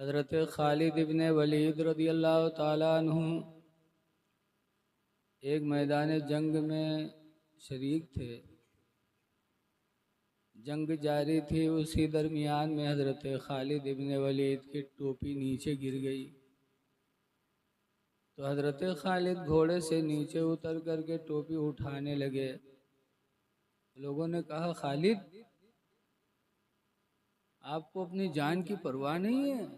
हज़रत खालिद इब्न वलीद रज़ी अल्लाह ताला अन्हु एक मैदान जंग में शरीक थे। जंग जारी थी, उसी दरमियान में हज़रत खालिद इब्न वलीद की टोपी नीचे गिर गई। तो हज़रत खालिद घोड़े से नीचे उतर करके टोपी उठाने लगे। लोगों ने कहा, खालिद आपको अपनी जान की परवाह नहीं है?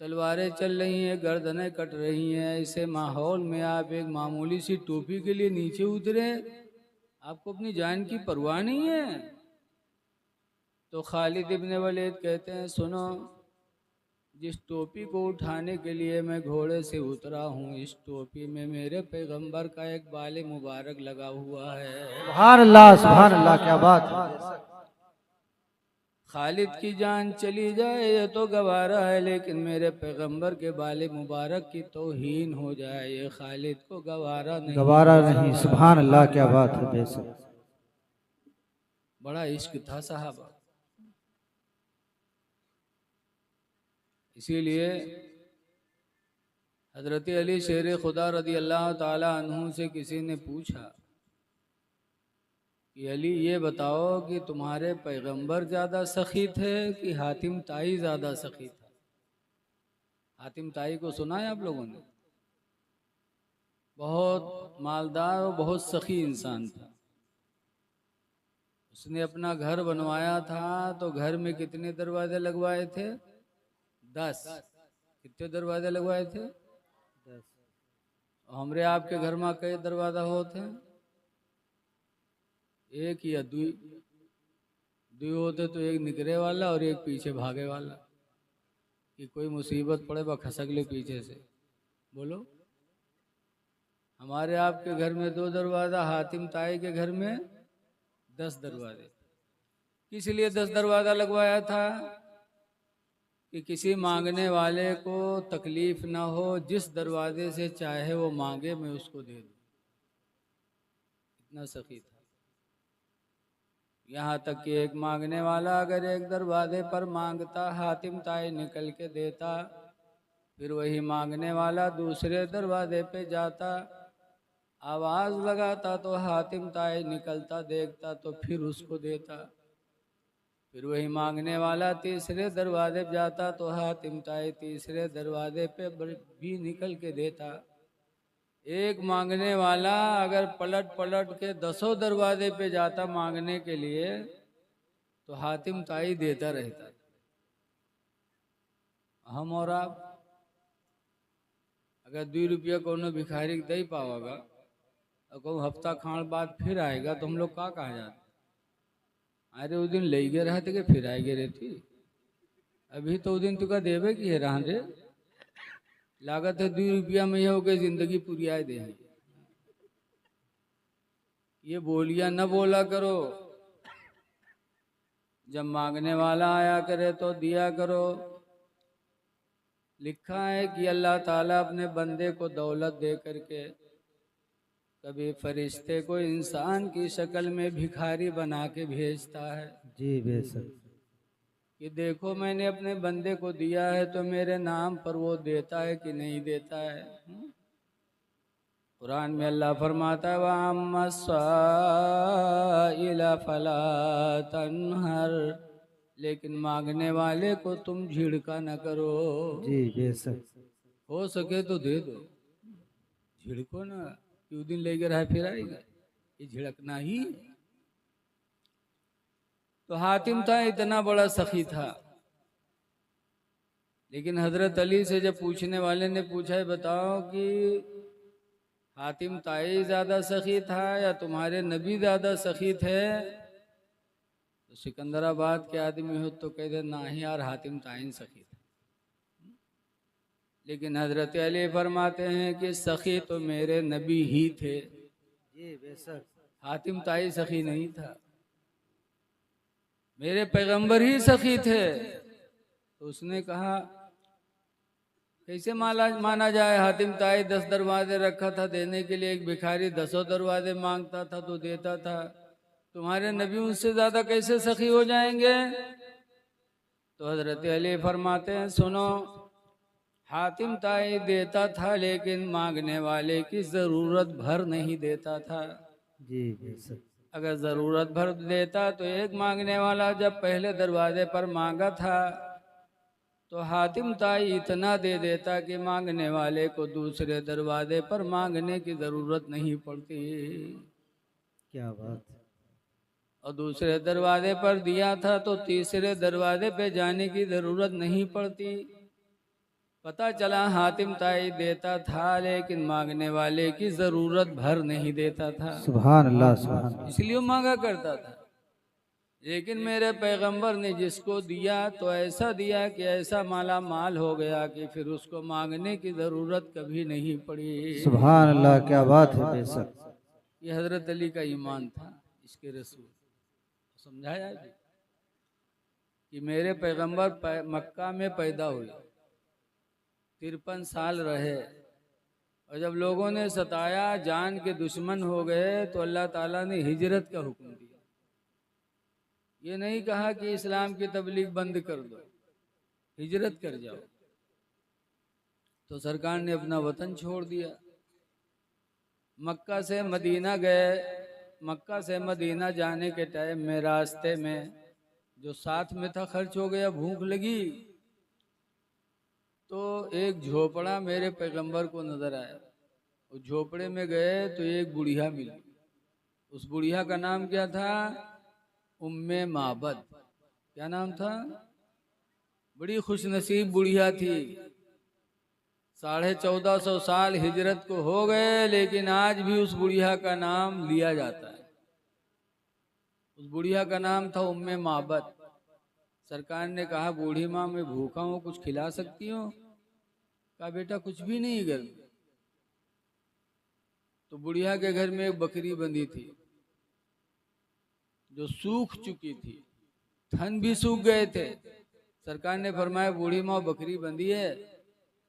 तलवारें चल रही हैं, गर्दनें कट रही हैं, ऐसे माहौल में आप एक मामूली सी टोपी के लिए नीचे उतरे, आपको अपनी जान की परवाह नहीं है? तो खालिद इब्न वलीद कहते हैं, सुनो, जिस टोपी को उठाने के लिए मैं घोड़े से उतरा हूँ, इस टोपी में मेरे पैगंबर का एक बाल मुबारक लगा हुआ है। सुभान अल्लाह, क्या बात है। खालिद की जान चली जाए ये तो गवारा है, लेकिन मेरे पैगंबर के बाल मुबारक की तौहीन हो जाए ये खालिद को गवारा नहीं। सुभान अल्लाह, क्या बात है। बेशक बड़ा इश्क था साहबा। इसीलिए हजरत अली शेर खुदा रदी अल्लाह ताला अन्हु से किसी ने पूछा कि अली ये बताओ कि तुम्हारे पैगंबर ज़्यादा सखी थे कि हातिम ताई ज़्यादा सखी था? हातिम ताई को सुना है आप लोगों ने? बहुत मालदार और बहुत सखी इंसान था। उसने अपना घर बनवाया था तो घर में कितने दरवाजे लगवाए थे? 10। कितने दरवाजे लगवाए थे? 10। हमरे आपके घर में कई दरवाजा होते हैं? एक या दो होते तो एक निकरे वाला और एक पीछे भागे वाला, कि कोई मुसीबत पड़े बा खसक ले पीछे से। बोलो, हमारे आपके घर में 2 दरवाजा, हातिम ताई के घर में 10 दरवाजे। किस लिए 10 दरवाजा लगवाया था? कि किसी मांगने वाले को तकलीफ ना हो, जिस दरवाजे से चाहे वो मांगे मैं उसको दे दूं। इतना सखी था। यहाँ तक कि एक मांगने वाला अगर एक दरवाजे पर मांगता, हातिम ताई निकल के देता, फिर वही मांगने वाला दूसरे दरवाजे पे जाता, आवाज लगाता तो हातिम ताई निकलता, देखता तो फिर उसको देता। फिर वही मांगने वाला तीसरे दरवाजे पे जाता तो हातिम ताई तीसरे दरवाजे पे भी निकल के देता। एक मांगने वाला अगर पलट पलट के 10 दरवाजे पे जाता मांगने के लिए तो हातिम ताई देता रहता। हम और आप अगर 2 रुपया कोनो भिखारी दे पाओगा और कहूँ हफ्ता खान बाद फिर आएगा तो हम लोग का कहा जाते? अरे उस दिन ले गए रहते कि फिर आएगे रहती, अभी तो उस दिन तुका देवे की है रहा रे, लागत है 2 रुपया में हो गए जिंदगी पूरी आए दे। ये बोलिया न बोला करो। जब मांगने वाला आया करे तो दिया करो। लिखा है कि अल्लाह ताला अपने बंदे को दौलत दे करके कभी फरिश्ते को इंसान की शक्ल में भिखारी बना के भेजता है। जी बेशक। कि देखो मैंने अपने बंदे को दिया है तो मेरे नाम पर वो देता है कि नहीं देता है। कुरान में अल्लाह फरमाता है वअम्मा साइला फला तनहर, लेकिन मांगने वाले को तुम झिड़का न करो। जी बेशक। हो सके तो दे दो, झिड़को ना, क्यों दिन लेकर रहा फिर आएगा, ये झिड़कना ही। तो हातिम था इतना बड़ा सखी था, लेकिन हजरत अली से जब पूछने वाले ने पूछा है बताओ कि हातिम ताई ज्यादा सखी था या तुम्हारे नबी ज्यादा सखी थे, तो सिकंदराबाद के आदमी हो तो कहते ना ही यार हातिम ताई सखी थे। लेकिन हजरत अली फरमाते हैं कि सखी तो मेरे नबी ही थे, जी बेशक। हातिम ताई सखी नहीं था, मेरे पैगंबर ही सखी थे। तो उसने कहा कैसे माना जाए, हातिम ताई 10 दरवाजे रखा था देने के लिए, एक भिखारी 10 दरवाजे मांगता था तो देता था, तुम्हारे नबी उनसे ज्यादा कैसे सखी हो जाएंगे? तो हजरत अली फरमाते हैं, सुनो, हातिम ताई देता था लेकिन मांगने वाले की जरूरत भर नहीं देता था। जी बेशक। अगर जरूरत भर देता तो एक मांगने वाला जब पहले दरवाजे पर मांगा था तो हातिम ताई इतना दे देता कि मांगने वाले को दूसरे दरवाजे पर मांगने की जरूरत नहीं पड़ती। क्या बात है। और दूसरे दरवाजे पर दिया था तो तीसरे दरवाजे पे जाने की जरूरत नहीं पड़ती। पता चला हातिम ताई देता था लेकिन मांगने वाले की जरूरत भर नहीं देता था, सुभान अल्लाह सुभान अल्लाह। इसलिए मांगा करता था। लेकिन मेरे पैगंबर ने जिसको दिया तो ऐसा दिया कि ऐसा माला माल हो गया कि फिर उसको मांगने की जरूरत कभी नहीं पड़ी। सुभान अल्लाह, क्या बात है बेशक। ये हजरत अली का ईमान था, इसके रसूल समझाया जी कि मेरे पैगंबर मक्का में पैदा हुए, 53 साल रहे, और जब लोगों ने सताया, जान के दुश्मन हो गए, तो अल्लाह ताला ने हिजरत का हुक्म दिया। ये नहीं कहा कि इस्लाम की तबलीग बंद कर दो, हिजरत कर जाओ। तो सरकार ने अपना वतन छोड़ दिया, मक्का से मदीना गए। मक्का से मदीना जाने के टाइम में रास्ते में जो साथ में था खर्च हो गया, भूख लगी, तो एक झोपड़ा मेरे पैगंबर को नजर आया। उस झोपड़े में गए तो एक बुढ़िया मिली। उस बुढ़िया का नाम क्या था? उम्मे माबद। क्या नाम था? बड़ी खुशनसीब बुढ़िया थी। 1450 साल हिजरत को हो गए, लेकिन आज भी उस बुढ़िया का नाम लिया जाता है। उस बुढ़िया का नाम था उम्मे माबद। सरकार ने कहा, बूढ़ी माँ मैं भूखा हूँ, कुछ खिला सकती हो? कहा, बेटा कुछ भी नहीं घर में। तो बुढ़िया के घर में एक बकरी बंधी थी जो सूख चुकी थी, थन भी सूख गए थे। सरकार ने फरमाया, बूढ़ी माँ बकरी बंधी है,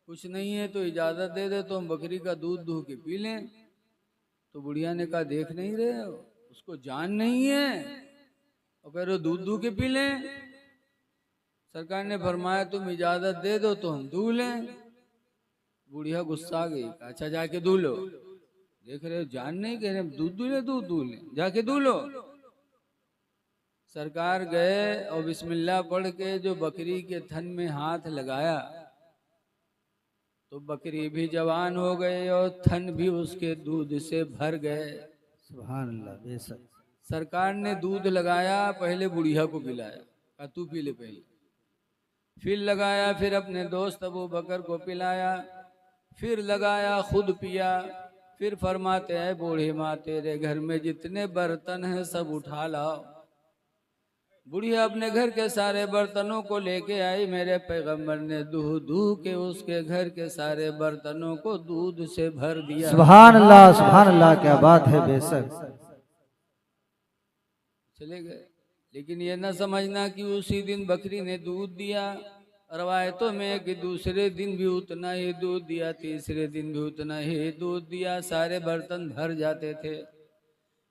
कुछ नहीं है तो इजाजत दे दे तो हम बकरी का दूध दूह के पी लें। तो बुढ़िया ने कहा, देख नहीं रहे हो उसको जान नहीं है और कह रहे हो दूध दूह के पी लें। सरकार ने फरमाया, तुम इजाजत दे दो तो हम दूह लें। बुढ़िया गुस्सा आ गई, अच्छा जाके दूह लो। देख रहे हो जान नहीं, कह रहे दूध दूह ले, जाके दूह लो। सरकार गए और बिस्मिल्लाह पढ़ के जो बकरी के थन में हाथ लगाया तो बकरी भी जवान हो गई और थन भी उसके दूध से भर गए। सुभान अल्लाह बेशक। सरकार ने दूध लगाया, पहले बुढ़िया को पिलाया, कहा तू पी ले पहले, फिर लगाया, फिर अपने दोस्त अबू बकर को पिलाया, फिर लगाया, खुद पिया। फिर फरमाते हैं, बूढ़ी माँ तेरे घर में जितने बर्तन हैं सब उठा लाओ। बुढ़िया अपने घर के सारे बर्तनों को लेके आई। मेरे पैगंबर ने दूह दूह के उसके घर के सारे बर्तनों को दूध से भर दिया। सुभान अल्लाह, क्या बात है बेशक। चले गए, लेकिन ये न समझना कि उसी दिन बकरी ने दूध दिया। रवायतों में कि दूसरे दिन भी उतना ही दूध दिया, तीसरे दिन भी उतना ही दूध दिया, सारे बर्तन भर जाते थे।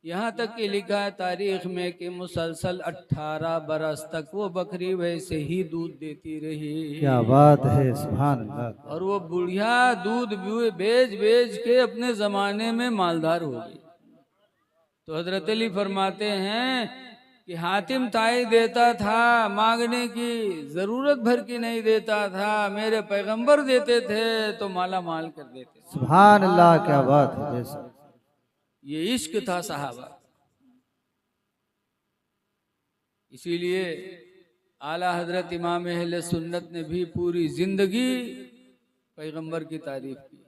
यहाँ तक कि लिखा है तारीख में कि मुसलसल 18 बरस तक वो बकरी वैसे ही दूध देती रही। क्या बात है, सुभान अल्लाह। और वो बुढ़िया दूध बेच बेच के अपने जमाने में मालदार हो गई। तो हजरत अली फरमाते हैं कि हातिम ताई देता था, मांगने की जरूरत भर की नहीं देता था। मेरे पैगंबर देते थे तो माला माल कर देते। सुभान अल्लाह, क्या बात है बेशक। ये इश्क था सहाबा। इसीलिए आला हजरत इमाम अहले सुन्नत ने भी पूरी जिंदगी पैगंबर की तारीफ की।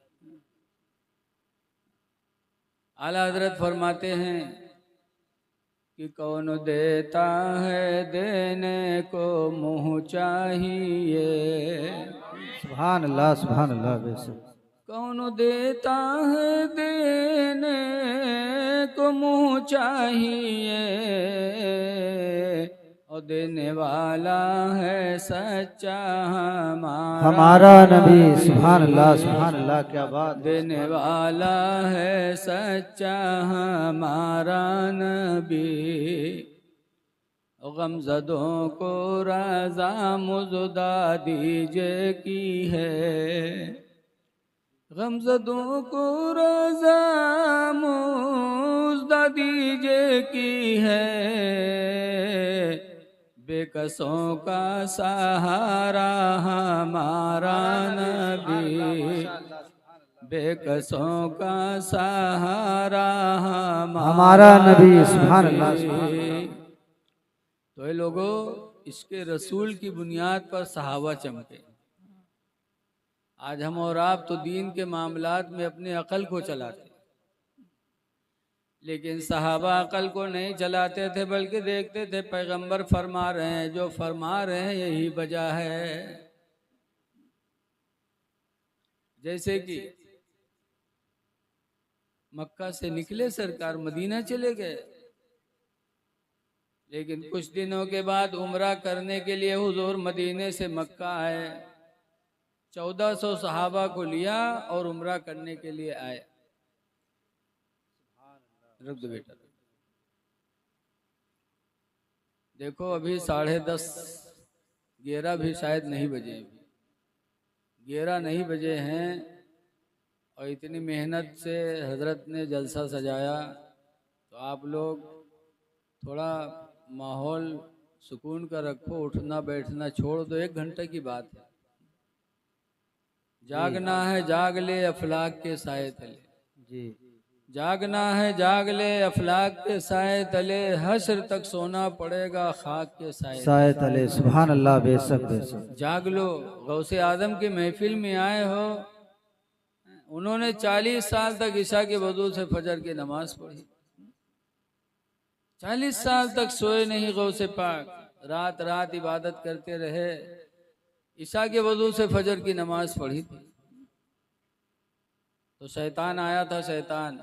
आला हजरत फरमाते हैं कि कौन देता है देने को मुँह चाहिए। सुभान अल्लाह बेशक। कौन देता है देने को मुँह चाहिए, और देने वाला है सच्चा हमारा नबी। सुभान अल्लाह, क्या बात। देने वाला है सच्चा हमारा नबी। गमज़दों को रज़ा मुज़दा दीजिए की है, गमज़दों को रज़ा मुज़दा दीजिए की है, बेकसों का सहारा हमारा नबी, बेकसों का सहारा हमारा नबी। सुभान अल्लाह, सुभान अल्लाह। तो ये लोगों, इसके रसूल की बुनियाद पर सहाबा चमके। आज हम और आप तो दीन के मामलात में अपनी अकल को चलाते, लेकिन सहाबा अकल को नहीं चलाते थे, बल्कि देखते थे पैगंबर फरमा रहे हैं, जो फरमा रहे हैं यही वजह है। जैसे कि मक्का से निकले सरकार, मदीना चले गए, लेकिन कुछ दिनों के बाद उम्रा करने के लिए हुजूर मदीने से मक्का आए। 1400 सहाबा को लिया और उम्रा करने के लिए आए। रख दो बेटा। देखो अभी 10:30, 11 भी शायद नहीं बजे, 11 नहीं बजे हैं, और इतनी मेहनत से हजरत ने जलसा सजाया। तो आप लोग थोड़ा माहौल सुकून का रखो, उठना बैठना छोड़ दो। 1 घंटे की बात है। जागना है जाग ले अफलाक के साए तले जी। जागना है जाग ले अफलाक के साए तले, हश्र तक सोना पड़ेगा खाक के साए साए तले। सुभान अल्लाह। बेशक बेशक। जाग लो। गौसे आदम की महफिल में आए हो। उन्होंने 40 साल तक ईशा के वजू से फजर की नमाज पढ़ी। 40 साल तक सोए नहीं गौसे पाक, रात रात इबादत करते रहे। ईशा के वजू से फजर की नमाज पढ़ी थी। तो शैतान आया था। शैतान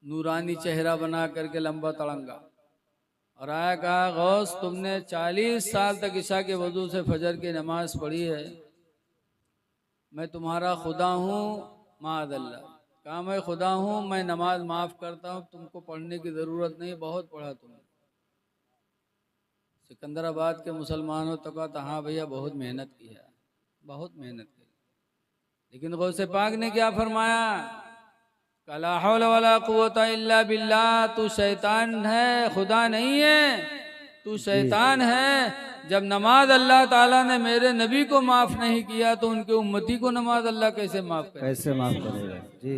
नूरानी चेहरा बना करके, लंबा तड़ंगा, और आया, कहा गौस तुमने 40 साल तक ईशा के वजू से फजर की नमाज पढ़ी है, मैं तुम्हारा खुदा हूँ। माअल्लाह, कहा मैं खुदा हूँ, मैं नमाज माफ करता हूँ, तुमको पढ़ने की जरूरत नहीं, बहुत पढ़ा तुमने। सिकंदराबाद के मुसलमानों तो कहा था हाँ भैया बहुत मेहनत की है, बहुत मेहनत की। लेकिन गौसे पाक ने क्या फरमाया, ला हौला वला कुव्वता इल्ला बिल्लाह, तू शैतान है, खुदा नहीं है, तू शैतान है। जब नमाज अल्लाह ताला ने मेरे नबी को माफ नहीं किया, तो उनके उम्मती को नमाज अल्लाह कैसे माफ करेगा? कैसे माफ करेगा जी।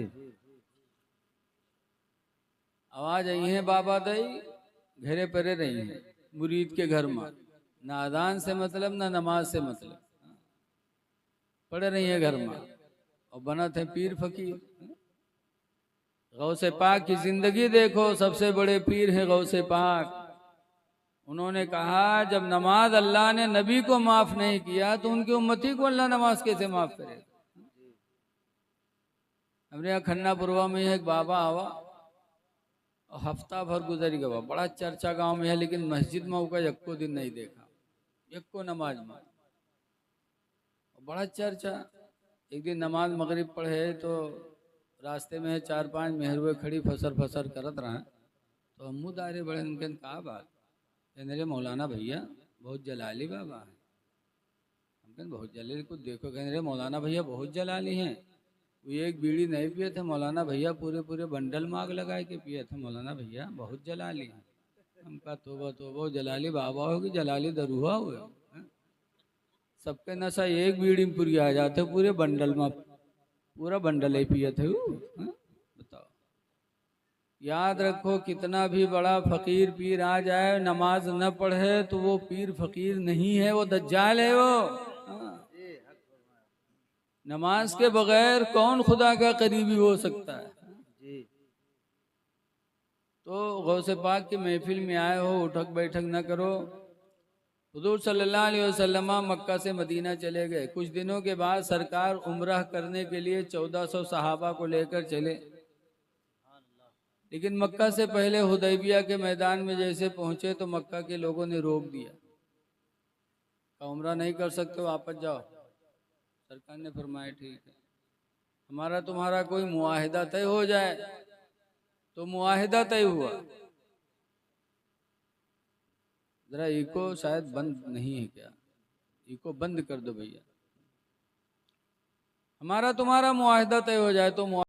आवाज आई है बाबा दई घेरे परे रही है मुरीद के घर में, ना अजान से मतलब ना नमाज से मतलब, पड़े रही है घर में, और बना थे पीर फकीर। गौसे पाक की जिंदगी देखो, सबसे बड़े पीर है गौसे पाक। उन्होंने कहा जब नमाज अल्लाह ने नबी को माफ नहीं किया, तो उनकी उम्मती को अल्लाह नमाज कैसे माफ करेगा? हमारे यहाँ खन्नापुरवा में एक बाबा आवा, हफ्ता भर गुजर गया, बड़ा चर्चा गांव में है, लेकिन मस्जिद में उसका एको दिन नहीं देखा, एको नमाज में, बड़ा चर्चा। एक दिन नमाज मगरिब पढ़े तो रास्ते में 4-5 मेहरुए खड़ी फसर फसर करत रहे। तो हम दायरे बड़े, उनके कहा बात, कहने मौलाना भैया बहुत जलाली बाबा है। हम कहते बहुत जलाली, कुछ देखो। कहने मौलाना भैया बहुत जलाली हैं, वो एक बीड़ी नहीं पिए थे मौलाना भैया, पूरे पूरे बंडल माग लगाए के पिए थे मौलाना भैया, बहुत जलाली हैं। हम कहा तोबा तोबा, जलाली बाबा होगी, जलाली दरुआ हुए, सबके नशा एक बीड़ी में पूरी आ जाते, पूरे बंडल में, पूरा बंडल ही पिए थे। बताओ, याद रखो कितना भी बड़ा फकीर पीर आ जाए, नमाज न पढ़े तो वो पीर फकीर नहीं है, वो दज्जाल है। वो नमाज के बगैर कौन खुदा का करीबी हो सकता है? तो गौसे पाक की महफिल में आए हो, उठक बैठक न करो। हुजूर सल्लल्लाहु अलैहि वसल्लम मक्का से मदीना चले गए। कुछ दिनों के बाद सरकार उम्रह करने के लिए 1400 सहाबा को लेकर चले, लेकिन मक्का से पहले हुदैबिया के मैदान में जैसे पहुंचे तो मक्का के लोगों ने रोक दिया, उम्रह नहीं कर सकते, वापस जाओ। सरकार ने फरमाया ठीक है, हमारा तुम्हारा कोई मुआहिदा तय हो जाए। तो मुआहिदा तय हुआ। जरा इको शायद बंद नहीं है क्या, इको बंद कर दो भैया। हमारा तुम्हारा मुआहदा तय हो जाए तो